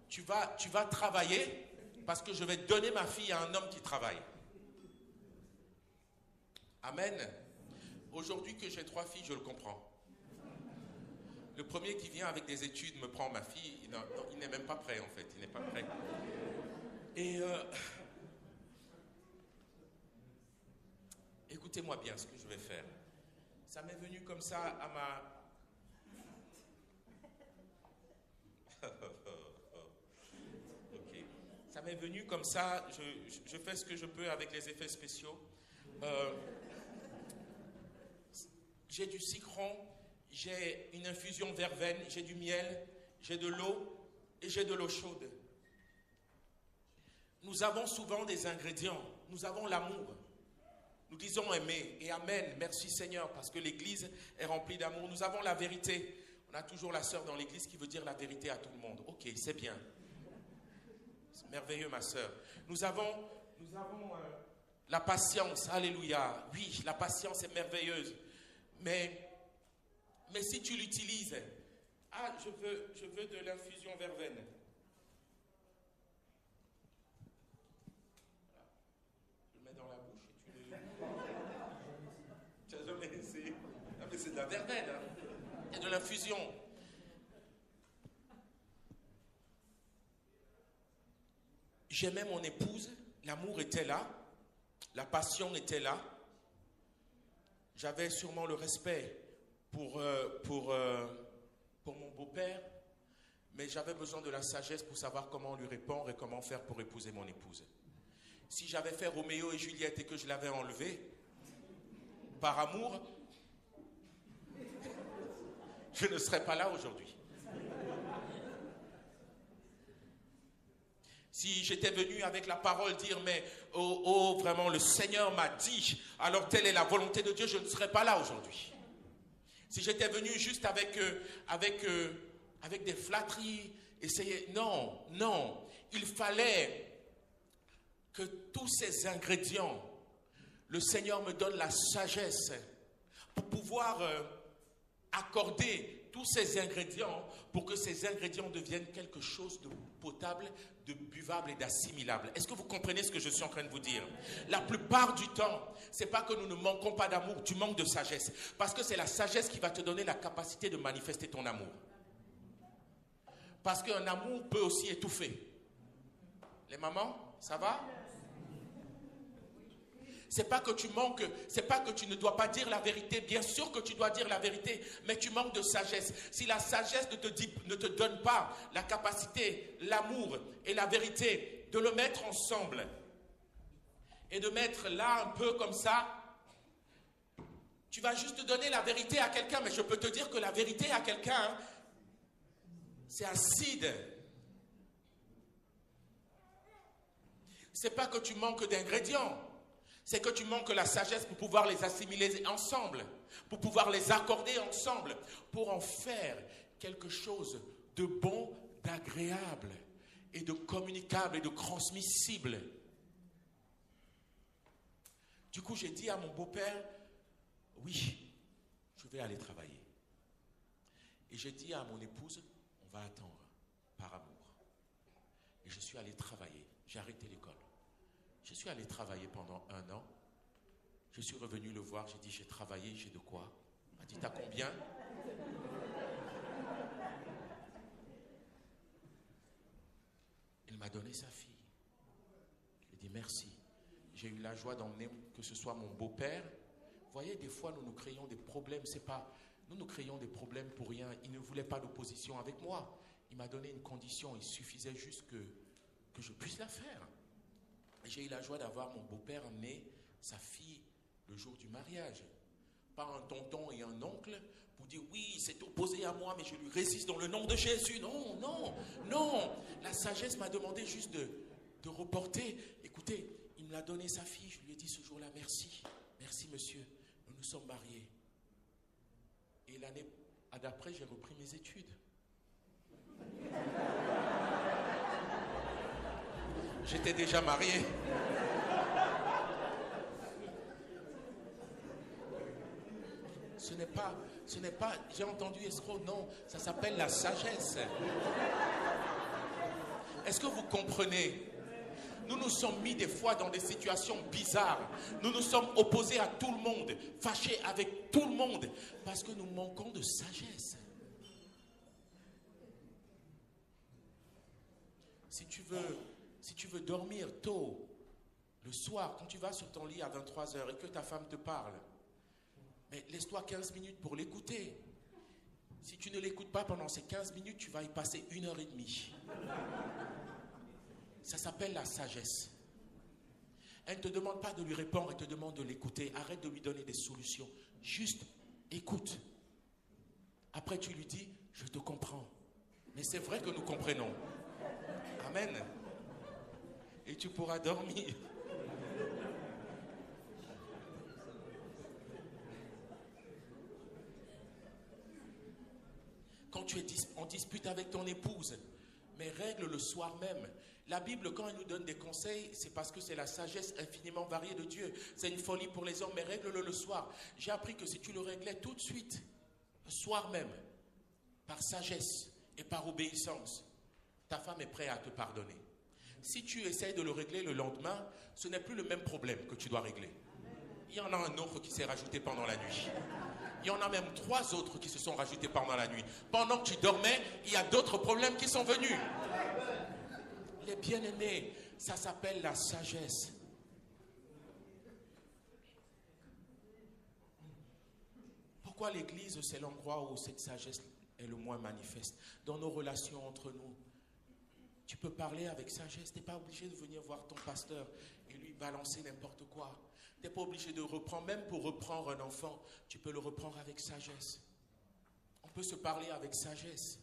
Tu vas travailler parce que je vais donner ma fille à un homme qui travaille. Amen. Aujourd'hui que j'ai 3 filles, je le comprends. Le premier qui vient avec des études me prend ma fille. Il n'est même pas prêt en fait. Il n'est pas prêt. Et écoutez-moi bien ce que je vais faire. Ça m'est venu comme ça à ma... Ok. Ça m'est venu comme ça. Je fais ce que je peux avec les effets spéciaux. J'ai du citron, j'ai une infusion verveine, j'ai du miel, j'ai de l'eau et j'ai de l'eau chaude. Nous avons souvent des ingrédients. Nous avons l'amour. Nous disons aimer et amen. Merci Seigneur parce que l'église est remplie d'amour. Nous avons la vérité. On a toujours la sœur dans l'église qui veut dire la vérité à tout le monde. Ok, c'est bien. C'est merveilleux ma sœur. Nous avons la patience. Alléluia. Oui, la patience est merveilleuse. Mais si tu l'utilises, ah, je veux de l'infusion verveine. Tu le mets dans la bouche et tu le... Tu n'as jamais essayé? Ah, mais c'est de la verveine, hein. Il y a de l'infusion. J'aimais mon épouse, l'amour était là, la passion était là. J'avais sûrement le respect pour mon beau-père, mais j'avais besoin de la sagesse pour savoir comment lui répondre et comment faire pour épouser mon épouse. Si j'avais fait Roméo et Juliette et que je l'avais enlevé par amour, je ne serais pas là aujourd'hui. Si j'étais venu avec la parole dire, mais oh, vraiment, le Seigneur m'a dit, alors telle est la volonté de Dieu, je ne serais pas là aujourd'hui. Si j'étais venu juste avec des flatteries, essayer... Non. Il fallait que tous ces ingrédients, le Seigneur me donne la sagesse pour pouvoir accorder tous ces ingrédients pour que ces ingrédients deviennent quelque chose de potable, de buvable et d'assimilable. Est-ce que vous comprenez ce que je suis en train de vous dire? La plupart du temps, c'est pas que nous ne manquons pas d'amour, tu manques de sagesse. Parce que c'est la sagesse qui va te donner la capacité de manifester ton amour. Parce qu'un amour peut aussi étouffer. Les mamans, ça va? C'est pas que tu manques, c'est pas que tu ne dois pas dire la vérité. Bien sûr que tu dois dire la vérité, mais tu manques de sagesse. Si la sagesse ne te donne pas la capacité, l'amour et la vérité de le mettre ensemble et de mettre là un peu comme ça, tu vas juste donner la vérité à quelqu'un, mais je peux te dire que la vérité à quelqu'un, c'est acide. C'est pas que tu manques d'ingrédients. C'est que tu manques la sagesse pour pouvoir les assimiler ensemble, pour pouvoir les accorder ensemble, pour en faire quelque chose de bon, d'agréable et de communicable et de transmissible. Du coup, j'ai dit à mon beau-père, oui, je vais aller travailler. Et j'ai dit à mon épouse, on va attendre par amour. Et je suis allé travailler, j'ai arrêté l'école. Je suis allé travailler pendant 1 an. Je suis revenu le voir. J'ai dit, j'ai travaillé, j'ai de quoi? Il m'a dit, t'as combien? Il m'a donné sa fille. Je lui ai dit, merci. J'ai eu la joie d'emmener que ce soit mon beau-père. Vous voyez, des fois, nous créons des problèmes. C'est pas, nous créons des problèmes pour rien. Il ne voulait pas d'opposition avec moi. Il m'a donné une condition. Il suffisait juste que je puisse la faire. J'ai eu la joie d'avoir mon beau-père emmener sa fille le jour du mariage. Pas un tonton et un oncle pour dire oui, c'est opposé à moi, mais je lui résiste dans le nom de Jésus. Non. La sagesse m'a demandé juste de reporter. Écoutez, il me l'a donné sa fille. Je lui ai dit ce jour-là, merci. Merci monsieur, nous nous sommes mariés. Et l'année d'après, j'ai repris mes études. J'étais déjà marié. Ce n'est pas, j'ai entendu escroc, non, ça s'appelle la sagesse. Est-ce que vous comprenez? Nous nous sommes mis des fois dans des situations bizarres. Nous nous sommes opposés à tout le monde, fâchés avec tout le monde, parce que nous manquons de sagesse. Si tu veux dormir tôt, le soir, quand tu vas sur ton lit à 23h et que ta femme te parle, mais laisse-toi 15 minutes pour l'écouter. Si tu ne l'écoutes pas pendant ces 15 minutes, tu vas y passer 1h30. Ça s'appelle la sagesse. Elle ne te demande pas de lui répondre, elle te demande de l'écouter. Arrête de lui donner des solutions. Juste écoute. Après, tu lui dis, je te comprends. Mais c'est vrai que nous comprenons. Amen. Et tu pourras dormir. Quand tu es en dispute avec ton épouse, mais règle le soir même. La Bible, quand elle nous donne des conseils, c'est parce que c'est la sagesse infiniment variée de Dieu. C'est une folie pour les hommes, mais règle-le le soir. J'ai appris que si tu le réglais tout de suite, le soir même, par sagesse et par obéissance, ta femme est prête à te pardonner. Si tu essayes de le régler le lendemain, ce n'est plus le même problème que tu dois régler. Il y en a un autre qui s'est rajouté pendant la nuit. Il y en a même 3 autres qui se sont rajoutés pendant la nuit. Pendant que tu dormais, il y a d'autres problèmes qui sont venus. Les bien-aimés, ça s'appelle la sagesse. Pourquoi l'église, c'est l'endroit où cette sagesse est le moins manifeste? Dans nos relations entre nous. Tu peux parler avec sagesse. Tu n'es pas obligé de venir voir ton pasteur et lui balancer n'importe quoi. Tu n'es pas obligé de reprendre. Même pour reprendre un enfant, tu peux le reprendre avec sagesse. On peut se parler avec sagesse.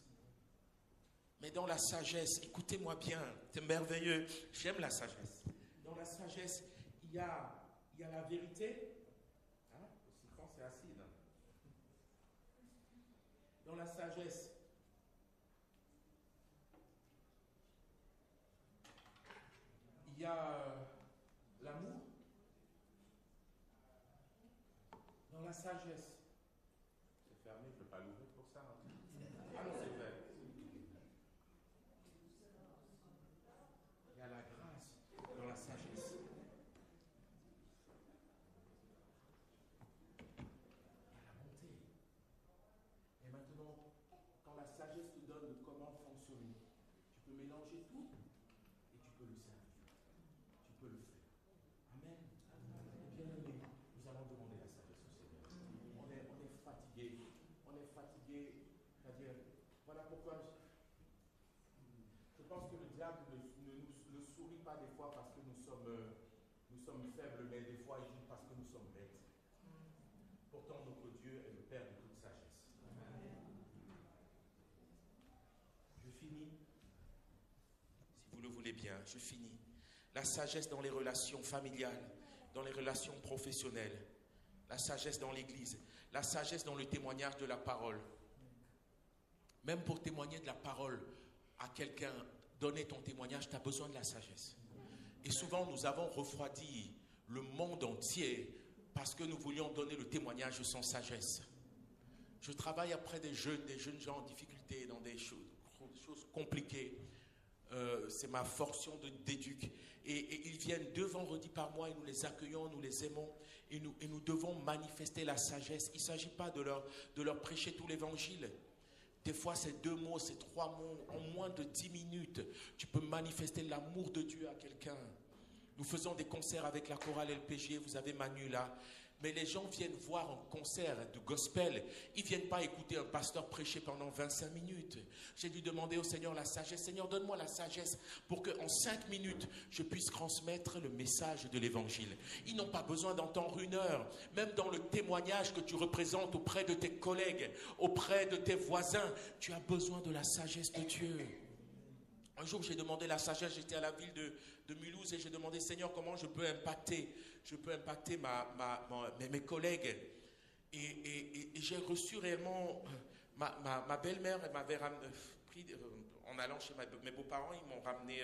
Mais dans la sagesse, écoutez-moi bien, c'est merveilleux. J'aime la sagesse. Dans la sagesse, il y a la vérité. Hein? Le citron, c'est acide. Dans la sagesse, il y a l'amour. Dans la sagesse, c'est fermé, je ne peux pas l'ouvrir pour ça. Ah non, c'est ouvert. Il y a la grâce dans la sagesse. Il y a la bonté. Et maintenant, quand la sagesse te donne comment fonctionner, tu peux mélanger tout et tu peux le servir. Tu peux le faire. Amen. Bien-aimés, nous allons demander la sagesse au Seigneur. On est fatigué. On est fatigué. C'est-à-dire, voilà pourquoi je pense que le diable ne sourit pas des fois parce que nous sommes faibles, mais des fois il joue parce que nous sommes bêtes. Pourtant, notre Dieu est le Père de toute sagesse. Je finis. Si vous le voulez bien, je finis. La sagesse dans les relations familiales, dans les relations professionnelles, la sagesse dans l'église, la sagesse dans le témoignage de la parole. Même pour témoigner de la parole à quelqu'un, donner ton témoignage, tu as besoin de la sagesse. Et souvent, nous avons refroidi le monde entier parce que nous voulions donner le témoignage sans sagesse. Je travaille après des jeunes gens en difficulté, dans des choses compliquées. C'est ma fonction d'éduc. Et ils viennent 2 vendredis par mois et nous les accueillons, nous les aimons et nous devons manifester la sagesse. Il ne s'agit pas de leur prêcher tout l'évangile. Des fois, c'est 2 mots, c'est 3 mots. En moins de 10 minutes, tu peux manifester l'amour de Dieu à quelqu'un. Nous faisons des concerts avec la chorale LPG, vous avez Manu là. Mais les gens viennent voir un concert de gospel. Ils ne viennent pas écouter un pasteur prêcher pendant 25 minutes. J'ai dû demander au Seigneur la sagesse. Seigneur, donne-moi la sagesse pour qu'en 5 minutes, je puisse transmettre le message de l'évangile. Ils n'ont pas besoin d'entendre 1 heure. Même dans le témoignage que tu représentes auprès de tes collègues, auprès de tes voisins, tu as besoin de la sagesse de Dieu. Un jour, j'ai demandé la sagesse. J'étais à la ville de Mulhouse et j'ai demandé, Seigneur, comment je peux impacter mes collègues. Et j'ai reçu réellement, ma belle-mère m'avait pris, en allant chez mes beaux-parents, ils m'ont ramené,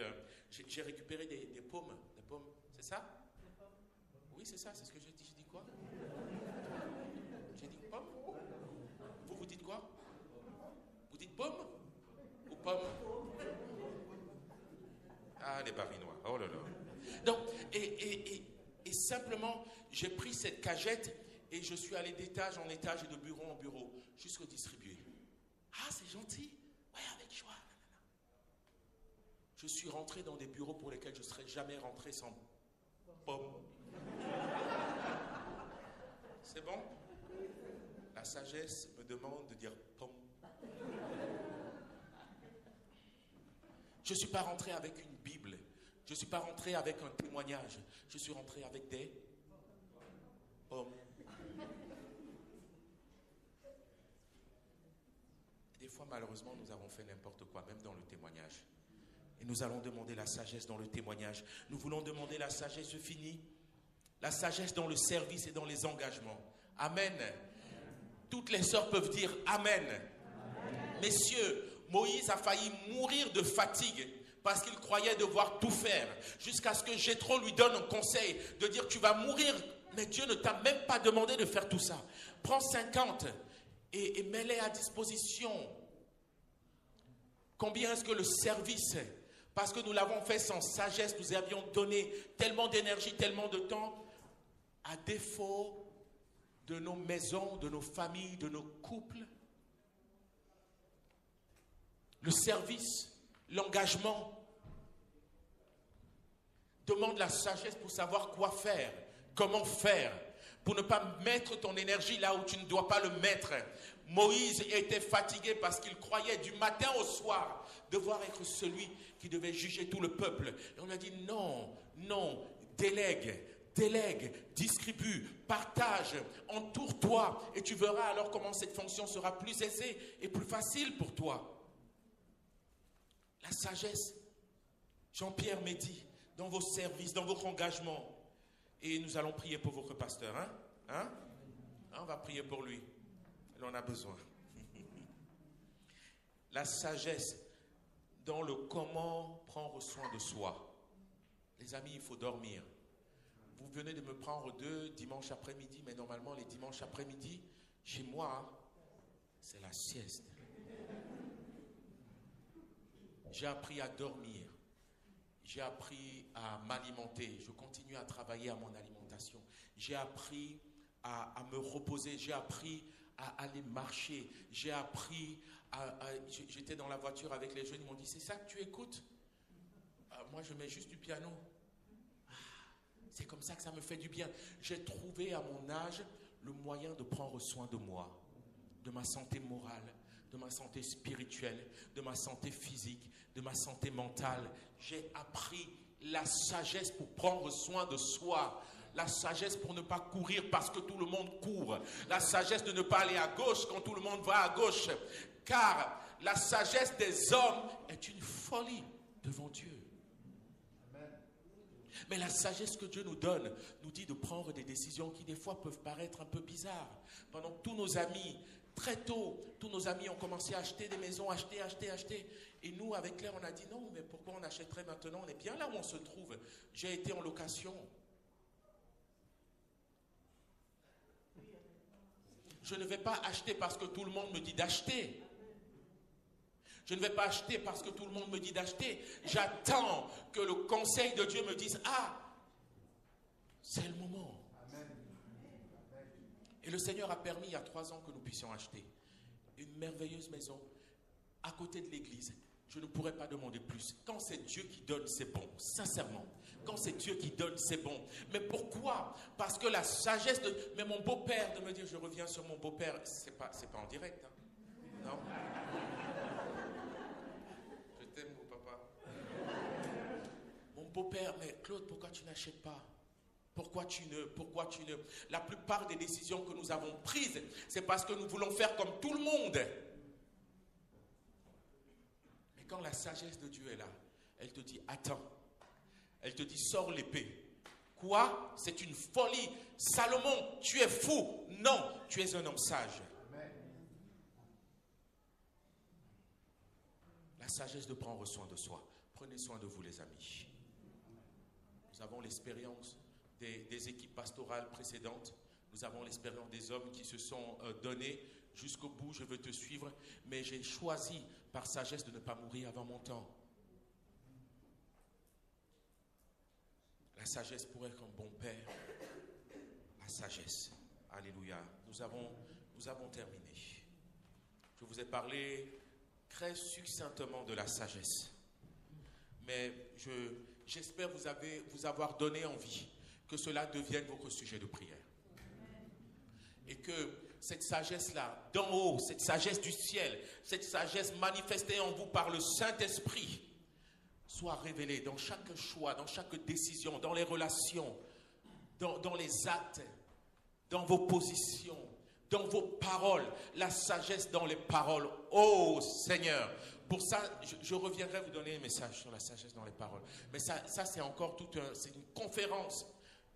j'ai récupéré des pommes. Des pommes, c'est ça? Oui, c'est ça, c'est ce que j'ai dit. J'ai dit quoi? J'ai dit pomme? Vous dites quoi? Vous dites pomme? Ou pomme? Ah, les Barinois, oh là là. Donc, et simplement, j'ai pris cette cagette et je suis allé d'étage en étage et de bureau en bureau, jusqu'au distribuer. Ah, c'est gentil. Ouais, avec joie. Je suis rentré dans des bureaux pour lesquels je ne serais jamais rentré sans pomme. C'est bon? La sagesse me demande de dire pomme. Je ne suis pas rentré avec une Bible. Je ne suis pas rentré avec un témoignage. Je suis rentré avec des pommes. Des fois, malheureusement, nous avons fait n'importe quoi, même dans le témoignage. Et nous allons demander la sagesse dans le témoignage. Nous voulons demander la sagesse finie. La sagesse dans le service et dans les engagements. Amen. Toutes les sœurs peuvent dire Amen. Amen. Messieurs, Moïse a failli mourir de fatigue parce qu'il croyait devoir tout faire. Jusqu'à ce que Jéthro lui donne un conseil de dire tu vas mourir, mais Dieu ne t'a même pas demandé de faire tout ça. Prends 50 et mets-les à disposition. Combien est-ce que le service, parce que nous l'avons fait sans sagesse, nous avions donné tellement d'énergie, tellement de temps, à défaut de nos maisons, de nos familles, de nos couples. Le service, l'engagement demande la sagesse pour savoir quoi faire, comment faire, pour ne pas mettre ton énergie là où tu ne dois pas le mettre. Moïse était fatigué parce qu'il croyait du matin au soir devoir être celui qui devait juger tout le peuple. Et on a dit non, non, délègue, distribue, partage, entoure-toi et tu verras alors comment cette fonction sera plus aisée et plus facile pour toi. La sagesse, Jean-Pierre Mehdi, dans vos services, dans votre engagement. Et nous allons prier pour votre pasteur. On va prier pour lui. Il en a besoin. La sagesse dans le comment prendre soin de soi. Les amis, il faut dormir. Vous venez de me prendre 2 dimanches après-midi, mais normalement les dimanches après-midi, chez moi, c'est la sieste. J'ai appris à dormir. J'ai appris à m'alimenter. Je continue à travailler à mon alimentation. J'ai appris à me reposer. J'ai appris à aller marcher. J'ai appris j'étais dans la voiture avec les jeunes. Ils m'ont dit, c'est ça que tu écoutes? Moi, je mets juste du piano. C'est comme ça que ça me fait du bien. J'ai trouvé à mon âge le moyen de prendre soin de moi, de ma santé morale, de ma santé spirituelle, de ma santé physique, de ma santé mentale. J'ai appris la sagesse pour prendre soin de soi. La sagesse pour ne pas courir parce que tout le monde court. La sagesse de ne pas aller à gauche quand tout le monde va à gauche. Car la sagesse des hommes est une folie devant Dieu. Mais la sagesse que Dieu nous donne nous dit de prendre des décisions qui des fois peuvent paraître un peu bizarres. Pendant que tous nos amis, très tôt, tous nos amis ont commencé à acheter des maisons, acheter. Et nous, avec Claire, on a dit non, mais pourquoi on achèterait maintenant? On est bien là où on se trouve. J'ai été en location. Je ne vais pas acheter parce que tout le monde me dit d'acheter. Je ne vais pas acheter parce que tout le monde me dit d'acheter. J'attends que le conseil de Dieu me dise, c'est le moment. Et le Seigneur a permis il y a 3 ans que nous puissions acheter une merveilleuse maison à côté de l'église. Je ne pourrais pas demander plus. Quand c'est Dieu qui donne, c'est bon. Sincèrement. Quand c'est Dieu qui donne, c'est bon. Mais pourquoi? Parce que la sagesse de... Mais mon beau-père, de me dire, je reviens sur mon beau-père, c'est pas en direct. Non? Je t'aime, mon papa. Mon beau-père, mais Claude, pourquoi tu n'achètes pas? Pourquoi tu ne... La plupart des décisions que nous avons prises, c'est parce que nous voulons faire comme tout le monde. Mais quand la sagesse de Dieu est là, elle te dit, attends. Elle te dit, sors l'épée. Quoi? C'est une folie. Salomon, tu es fou. Non, tu es un homme sage. Amen. La sagesse de prendre soin de soi. Prenez soin de vous, les amis. Nous avons l'expérience des équipes pastorales précédentes. Nous avons l'expérience des hommes qui se sont donnés jusqu'au bout. Je veux te suivre. Mais j'ai choisi par sagesse de ne pas mourir avant mon temps. La sagesse pour être un bon père. La sagesse. Alléluia. Nous avons terminé. Je vous ai parlé très succinctement de la sagesse. Mais j'espère vous avoir donné envie que cela devienne votre sujet de prière. Et que cette sagesse-là, d'en haut, cette sagesse du ciel, cette sagesse manifestée en vous par le Saint-Esprit, soit révélée dans chaque choix, dans chaque décision, dans les relations, dans les actes, dans vos positions, dans vos paroles, la sagesse dans les paroles. Oh Seigneur, pour ça, je reviendrai vous donner un message sur la sagesse dans les paroles. Mais ça c'est encore c'est une conférence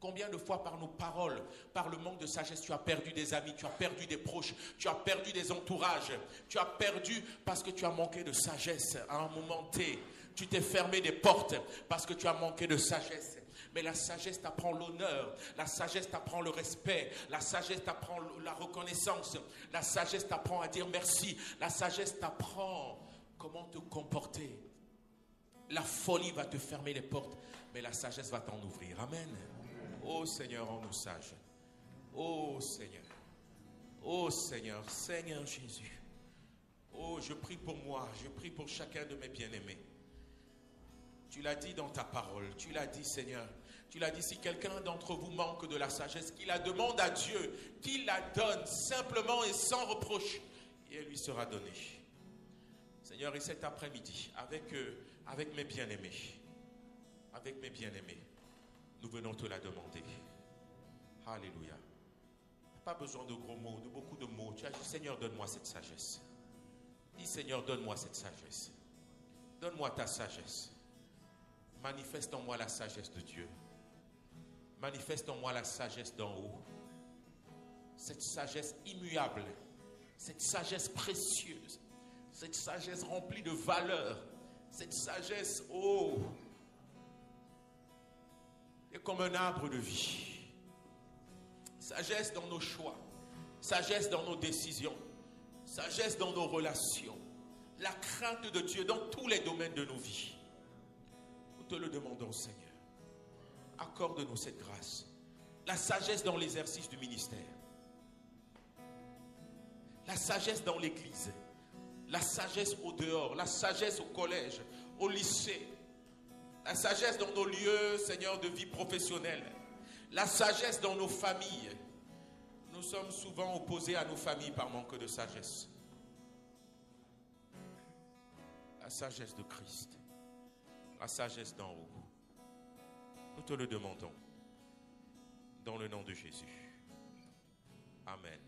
Combien de fois par nos paroles, par le manque de sagesse, tu as perdu des amis, tu as perdu des proches, tu as perdu des entourages, tu as perdu parce que tu as manqué de sagesse à un moment T. Tu t'es fermé des portes parce que tu as manqué de sagesse. Mais la sagesse t'apprend l'honneur, la sagesse t'apprend le respect, la sagesse t'apprend la reconnaissance, la sagesse t'apprend à dire merci, la sagesse t'apprend comment te comporter. La folie va te fermer les portes, mais la sagesse va t'en ouvrir. Amen. Oh Seigneur, rends-nous sages. Oh Seigneur. Oh Seigneur, Seigneur Jésus. Oh, je prie pour moi, je prie pour chacun de mes bien-aimés. Tu l'as dit dans ta parole, tu l'as dit Seigneur. Tu l'as dit, si quelqu'un d'entre vous manque de la sagesse, qu'il la demande à Dieu, qu'il la donne simplement et sans reproche, et elle lui sera donnée. Seigneur, et cet après-midi, avec mes bien-aimés, nous venons te la demander. Alléluia. Pas besoin de gros mots, de beaucoup de mots. Tu as dit, Seigneur, donne-moi cette sagesse. Dis, Seigneur, donne-moi cette sagesse. Donne-moi ta sagesse. Manifeste en moi la sagesse de Dieu. Manifeste en moi la sagesse d'en haut. Cette sagesse immuable. Cette sagesse précieuse. Cette sagesse remplie de valeur. Cette sagesse, oh, est comme un arbre de vie. Sagesse dans nos choix. Sagesse dans nos décisions. Sagesse dans nos relations. La crainte de Dieu dans tous les domaines de nos vies. Nous te le demandons, Seigneur. Accorde-nous cette grâce. La sagesse dans l'exercice du ministère. La sagesse dans l'église. La sagesse au dehors. La sagesse au collège, au lycée. La sagesse dans nos lieux, Seigneur, de vie professionnelle. La sagesse dans nos familles. Nous sommes souvent opposés à nos familles par manque de sagesse. La sagesse de Christ. La sagesse d'en haut. Nous te le demandons. Dans le nom de Jésus. Amen.